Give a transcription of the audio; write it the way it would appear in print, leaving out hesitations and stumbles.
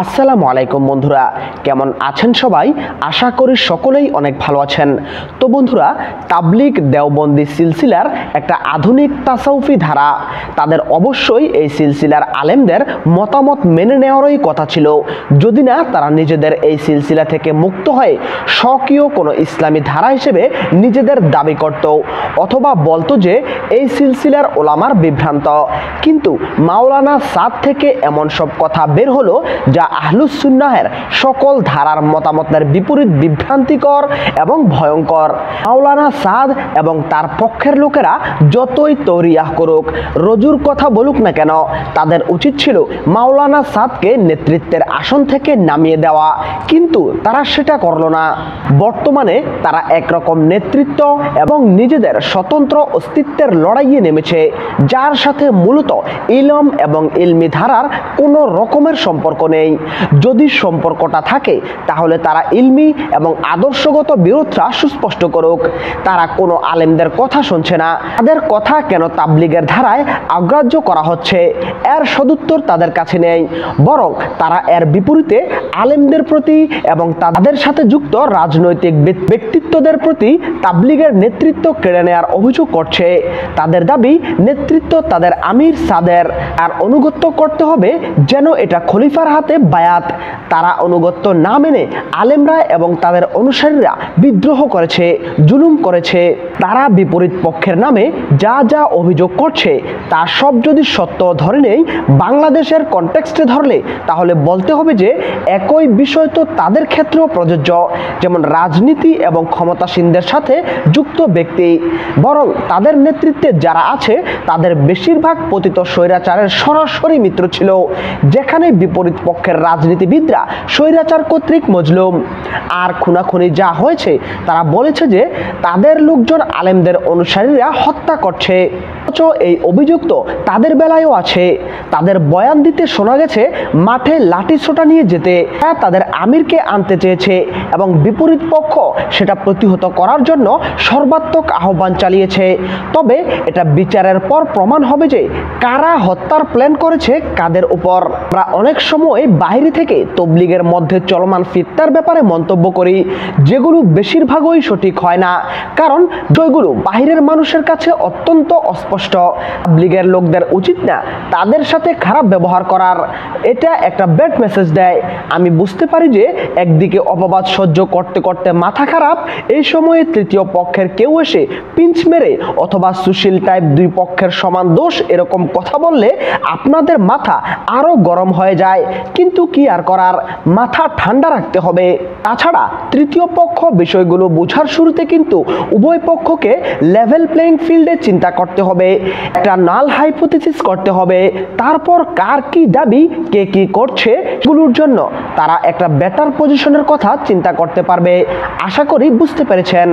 আসসালামু আলাইকুম বন্ধুরা, কেমন আছেন সবাই? আশা করি সকলেই অনেক ভালো আছেন। তো বন্ধুরা, তাবলিগ দেওবন্দি সিলসিলার একটা আধুনিক তাসাউফি ধারা। তাদের অবশ্যই এই সিলসিলার আলেমদের মতামত মেনে নেওয়ারই কথা ছিল, যদি না তারা নিজেদের এই সিলসিলা থেকে মুক্ত হয়ে স্বকীয় কোনো ইসলামী ধারা হিসেবে নিজেদের দাবি করত, অথবা বলতো যে এই সিলসিলার ওলামার বিভ্রান্ত। কিন্তু মাওলানা সাদ থেকে এমন সব কথা বের হলো যা আহলুস সুন্নাহের সকল ধারার মতামতের বিপরীত, বিভ্রান্তিকর এবং ভয়ঙ্কর। মাওলানা সাদ এবং তার পক্ষের লোকেরা যতই তৌরিয়াহ করুক, রজুর কথা বলুক না কেন, তাদের উচিত ছিল মাওলানা সাদকে নেতৃত্বের আসন থেকে নামিয়ে দেওয়া, কিন্তু তারা সেটা করল না। বর্তমানে তারা একরকম নেতৃত্ব এবং নিজেদের স্বতন্ত্র অস্তিত্বের লড়াইয়ে নেমেছে, যার সাথে মূলত ইলম এবং ইলমি ধারার কোনো রকমের সম্পর্ক নেই। যদি সম্পর্কটা থাকে তাহলে তারা ইলমি এবং আদর্শগত বিরোধটা সুস্পষ্ট করুক। তারা কোনো আলেমদের কথা শুনছে না, তাদের কথা কেন তাবলিগের ধারায় অগ্রাহ্য করা হচ্ছে এর সদুত্তর তাদের কাছে নেই, বরং তারা এর বিপরীতে আলেমদের প্রতি এবং তাদের সাথে যুক্ত রাজনৈতিক ব্যক্তিত্বদের প্রতি তাবলিগের নেতৃত্ব কেড়ে নেওয়ার অভিযোগ করছে। তাদের দাবি নেতৃত্ব তাদের আমির সাদের, আর অনুগত্য করতে হবে যেন এটা খলিফার হাতে বায়াত। তারা অনুগত্য না মেনে আলেমরা এবং তাদের অনুসারীরা বিদ্রোহ করেছে, জুলুম করেছে। তারা বিপরীত পক্ষের নামে যা যা অভিযোগ করছে তা সব যদি সত্য ধরে নেই, বাংলাদেশের কনটেক্সটে ধরলে তাহলে বলতে হবে যে একই বিষয় তো তাদের ক্ষেত্রেও প্রযোজ্য, যেমন রাজনীতি এবং ক্ষমতাসীনদের সাথে যুক্ত ব্যক্তি। বরং তাদের নেতৃত্বে যারা আছে তাদের বেশিরভাগ পতিত স্বৈরাচারের সরাসরি মিত্র ছিল, যেখানে বিপরীত পক্ষের রাজনীতিবিদরা স্বৈরাচার কর্তৃক মজলুম। আর খুনাখুনি যা হয়েছে, তারা বলেছে যে তাদের লোকজন আলেমদের অনুসারীরা হত্যা করছে। এই অভিযুক্ত তাদের বেলায়ও আছে। তাদের বয়ান দিতে শোনা গেছে মাঠে লাঠি ছোটা নিয়ে যেতে তাদের আমিরকে আনতে চেয়েছে, এবং বিপরীত পক্ষ সেটা প্রতিহত করার জন্য সর্বাত্মক আহ্বান চালিয়েছে। তবে এটা বিচারের পর প্রমাণ হবে যে কারা হত্যার প্ল্যান করেছে কাদের উপর। আমরা অনেক সময় বাইরে থেকে তবলিগের মধ্যে চলমান ফিতনার ব্যাপারে মন্তব্য করি, যেগুলো বেশিরভাগই সঠিক হয় না, কারণ যেগুলো বাহিরের মানুষের কাছে অত্যন্ত অস্পষ্ট। তাবলিগের লোকদের উচিত না তাদের সাথে খারাপ ব্যবহার করার, এটা একটা ব্যাড মেসেজ দেয়। আমি বুঝতে পারি যে একদিকে অপবাদ সহ্য করতে করতে মাথা খারাপ, এই সময়ে তৃতীয় পক্ষের কেউ এসে পিঞ্চ মেরে অথবা সুশীল টাইপ দুই পক্ষের সমান দোষ এরকম কথা বললে আপনাদের মাথা আরো গরম হয়ে যায়, কিন্তু কি আর করার, মাথা ঠান্ডা রাখতে হবে। তাছাড়া তৃতীয় পক্ষ বিষয়গুলো বোঝার শুরুতে কিন্তু উভয় পক্ষকে লেভেল প্লেইং ফিল্ডে চিন্তা করতে হবে, একটা নাল হাইপোথিসিস করতে হবে, তারপর কার কি দাবি, কে কি করছে, এগুলোর জন্য তারা একটা বেটার পজিশনের কথা চিন্তা করতে পারবে। আশা করি বুঝতে পেরেছেন।